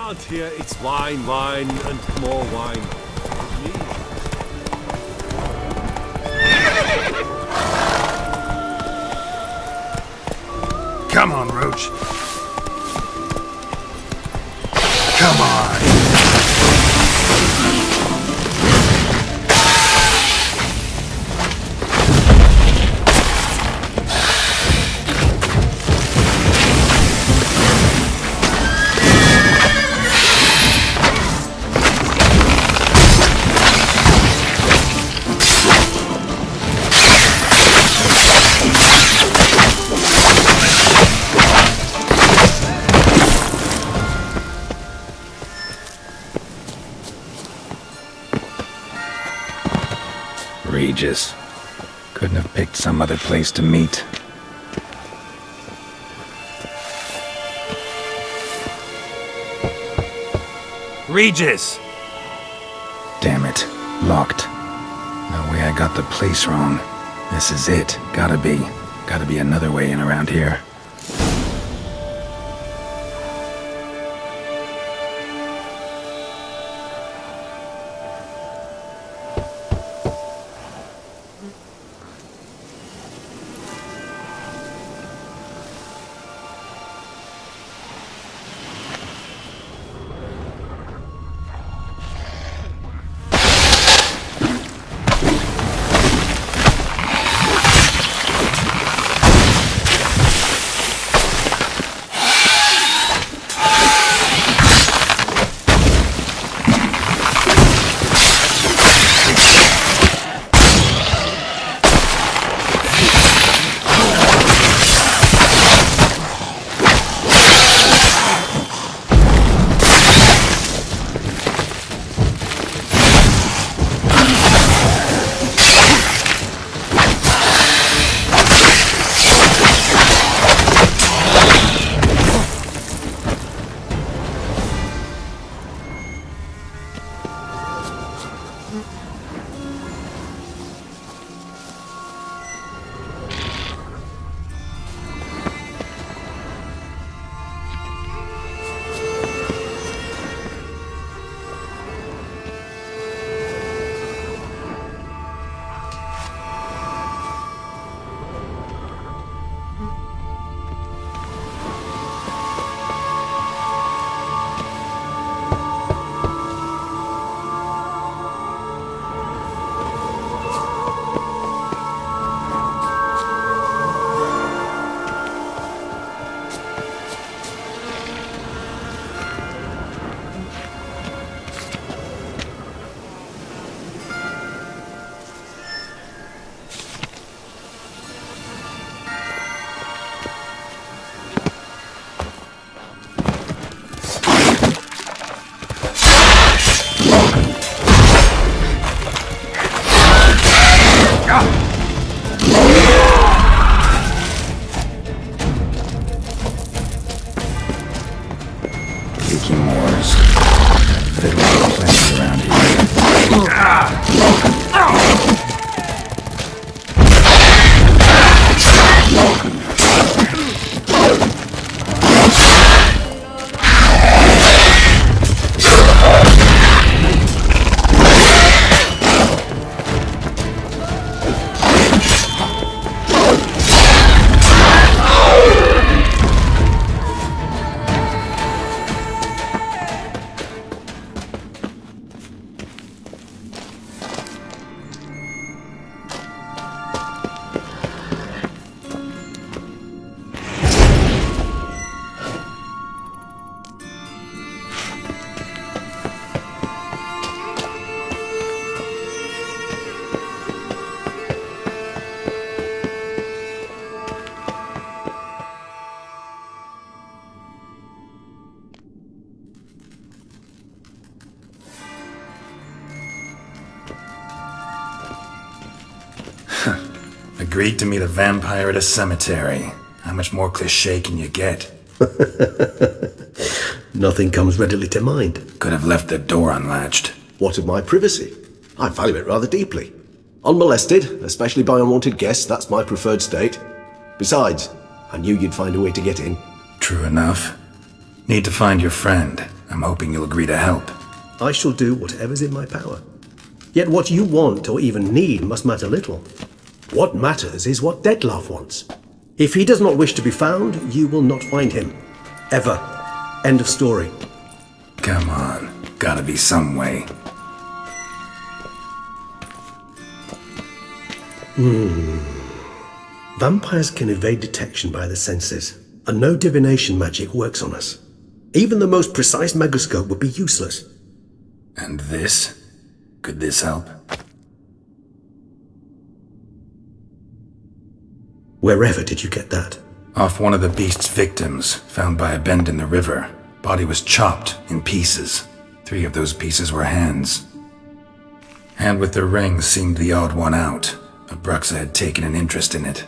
can't hear. It's wine, wine, and more wine. Please. Come on, Roach. Come on. Regis. Couldn't have picked some other place to meet. Regis! Damn it. Locked. No way I got the place wrong. This is it. Gotta be. Gotta be another way in around here. KIKIMORE's. Fiddle plenty around here. Agreed to meet a vampire at a cemetery. How much more cliché can you get? Nothing comes readily to mind. Could have left the door unlatched. What of my privacy? I value it rather deeply. Unmolested, especially by unwanted guests, that's my preferred state. Besides, I knew you'd find a way to get in. True enough. Need to find your friend. I'm hoping you'll agree to help. I shall do whatever's in my power. Yet what you want or even need must matter little. What matters is what Detlef wants. If he does not wish to be found, you will not find him. Ever. End of story. Come on. Gotta be some way. Vampires can evade detection by the senses, and no divination magic works on us. Even the most precise megascope would be useless. And this? Could this help? Wherever did you get that? Off one of the beast's victims, found by a bend in the river. Body was chopped in pieces. 3 of those pieces were hands. Hand with the ring seemed the odd one out. Abruxa had taken an interest in it.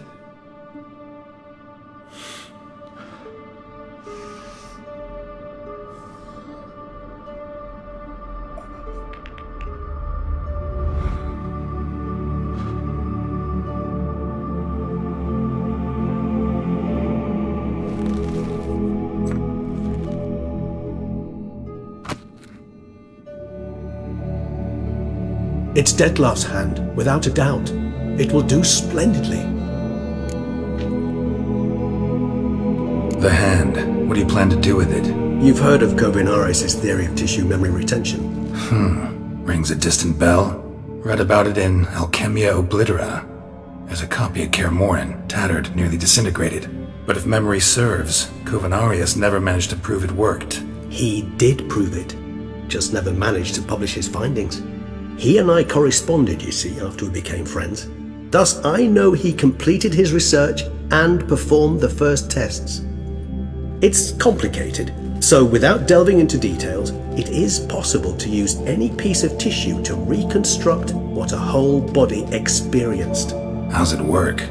It's Detlef's hand, without a doubt. It will do splendidly. The hand. What do you plan to do with it? You've heard of Kovinaris' theory of tissue memory retention. Rings a distant bell. Read about it in Alchemia Oblitera. There's a copy of KIKIMORE, tattered, nearly disintegrated. But if memory serves, Kovinaris never managed to prove it worked. He did prove it, just never managed to publish his findings. He and I corresponded, you see, after we became friends. Thus, I know he completed his research and performed the first tests. It's complicated, so without delving into details, it is possible to use any piece of tissue to reconstruct what a whole body experienced. How's it work?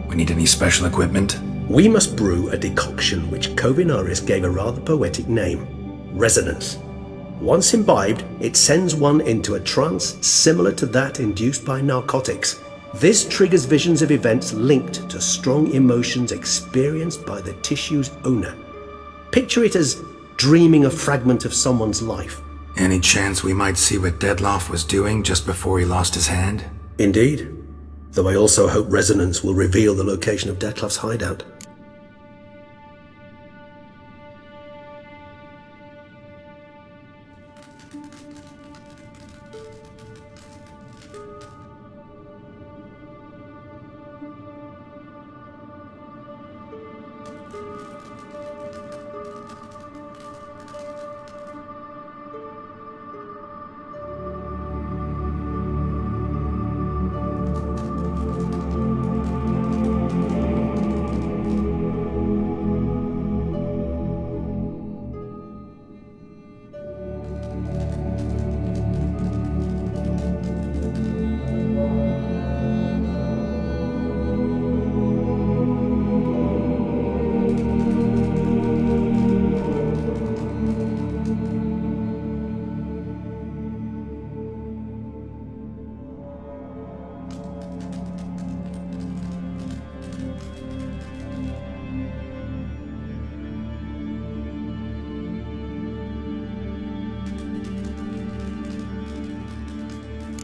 We need any special equipment? We must brew a decoction which Kovinaris gave a rather poetic name: resonance. Once imbibed, it sends one into a trance similar to that induced by narcotics. This triggers visions of events linked to strong emotions experienced by the tissue's owner. Picture it as dreaming a fragment of someone's life. Any chance we might see what Detlef was doing just before he lost his hand? Indeed. Though I also hope resonance will reveal the location of Detlef's hideout.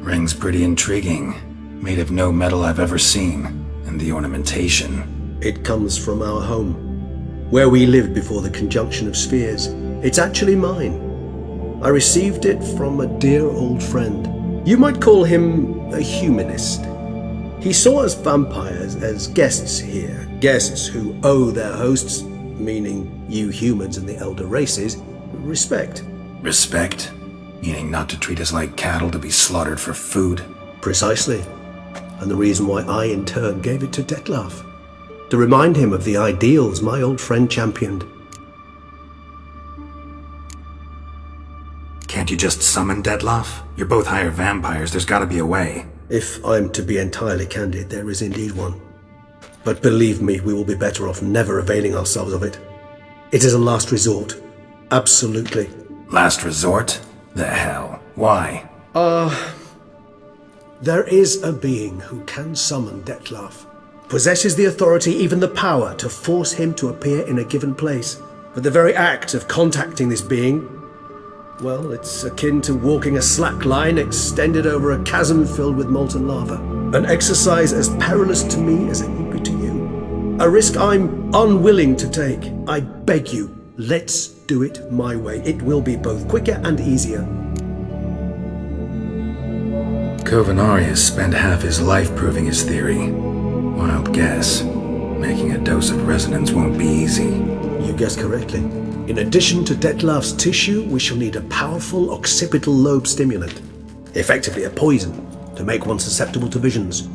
Ring's pretty intriguing. Made of no metal I've ever seen. And the ornamentation. It comes from our home, where we lived before the conjunction of spheres. It's actually mine. I received it from a dear old friend. You might call him a humanist. He saw us vampires as guests here, guests who owe their hosts, meaning you humans and the elder races, respect. Respect? Meaning not to treat us like cattle to be slaughtered for food? Precisely. And the reason why I in turn gave it to Detlef. To remind him of the ideals my old friend championed. Can't you just summon Detlef? You're both higher vampires, there's gotta be a way. If I'm to be entirely candid, there is indeed one. But believe me, we will be better off never availing ourselves of it. It is a last resort. Absolutely. Last resort? The hell? Why? There is a being who can summon Detlef. Possesses the authority, even the power, to force him to appear in a given place. But the very act of contacting this being Well, it's akin to walking a slack line extended over a chasm filled with molten lava. An exercise as perilous to me as it would be to you. A risk I'm unwilling to take. I beg you, let's do it my way. It will be both quicker and easier. Kovenarius spent half his life proving his theory. Wild guess. Making a dose of resonance won't be easy. You guessed correctly. In addition to Detlef's tissue, we shall need a powerful occipital lobe stimulant. Effectively a poison, to make one susceptible to visions.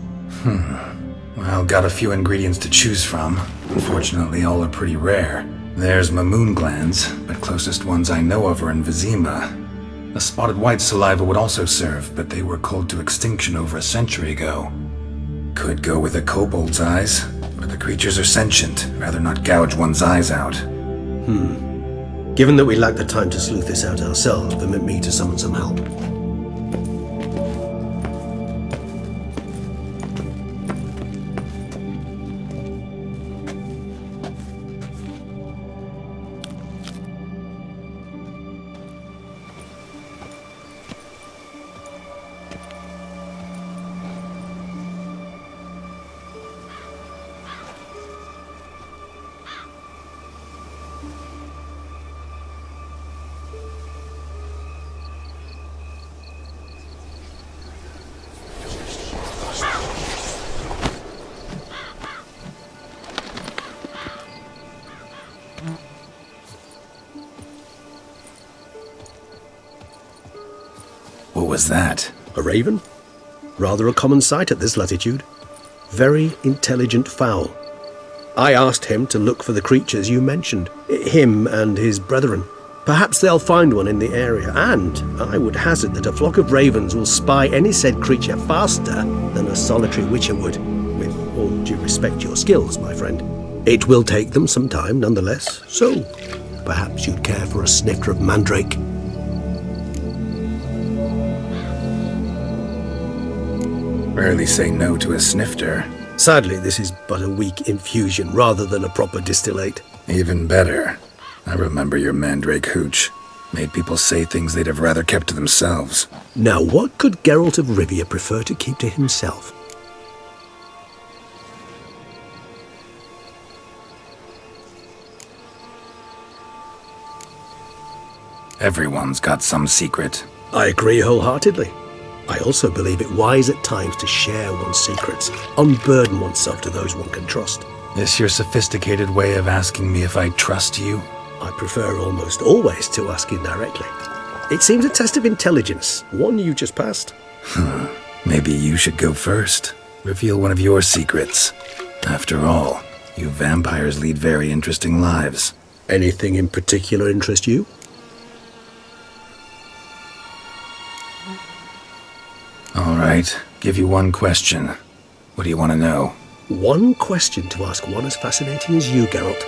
Well, got a few ingredients to choose from. Unfortunately, all are pretty rare. There's Mamoon glands, but closest ones I know of are in Vizima. A spotted white saliva would also serve, but they were cold to extinction over a century ago. Could go with a kobold's eyes, but the creatures are sentient. Rather not gouge one's eyes out. Given that we lack the time to sleuth this out ourselves, permit me to summon some help. What was that? A raven? Rather a common sight at this latitude. Very intelligent fowl. I asked him to look for the creatures you mentioned, him and his brethren. Perhaps they'll find one in the area, and I would hazard that a flock of ravens will spy any said creature faster than a solitary witcher would, with all due respect to your skills, my friend. It will take them some time, nonetheless, so perhaps you'd care for a snifter of mandrake. Rarely say no to a snifter. Sadly, this is but a weak infusion rather than a proper distillate. Even better. I remember your mandrake hooch. Made people say things they'd have rather kept to themselves. Now, what could Geralt of Rivia prefer to keep to himself? Everyone's got some secret. I agree wholeheartedly. I also believe it wise at times to share one's secrets, unburden oneself to those one can trust. This your sophisticated way of asking me if I trust you? I prefer almost always to ask indirectly. It seems a test of intelligence, one you just passed. Maybe you should go first. Reveal one of your secrets. After all, you vampires lead very interesting lives. Anything in particular interest you? All right, give you one question. What do you want to know? One question to ask one as fascinating as you, Geralt.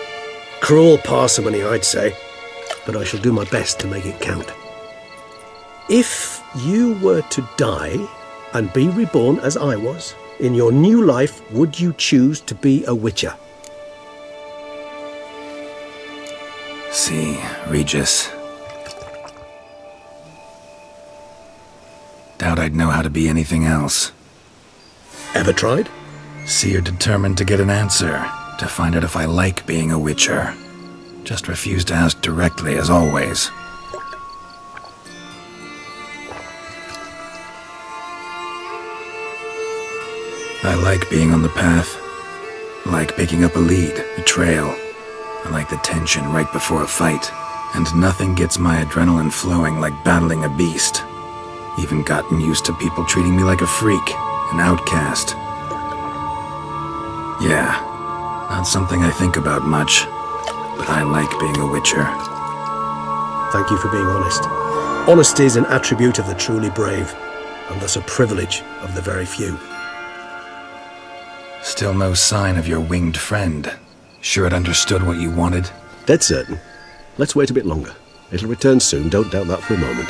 Cruel parsimony, I'd say, but I shall do my best to make it count. If you were to die and be reborn as I was, in your new life, would you choose to be a witcher? See, Regis. Doubt I'd know how to be anything else. Ever tried? See, you're determined to get an answer, to find out if I like being a witcher. Just refuse to ask directly, as always. I like being on the path. I like picking up a lead, a trail. I like the tension right before a fight. And nothing gets my adrenaline flowing like battling a beast. Even gotten used to people treating me like a freak, an outcast. Yeah, not something I think about much, but I like being a witcher. Thank you for being honest. Honesty is an attribute of the truly brave, and thus a privilege of the very few. Still no sign of your winged friend. Sure it understood what you wanted? Dead certain. Let's wait a bit longer. It'll return soon, don't doubt that for a moment.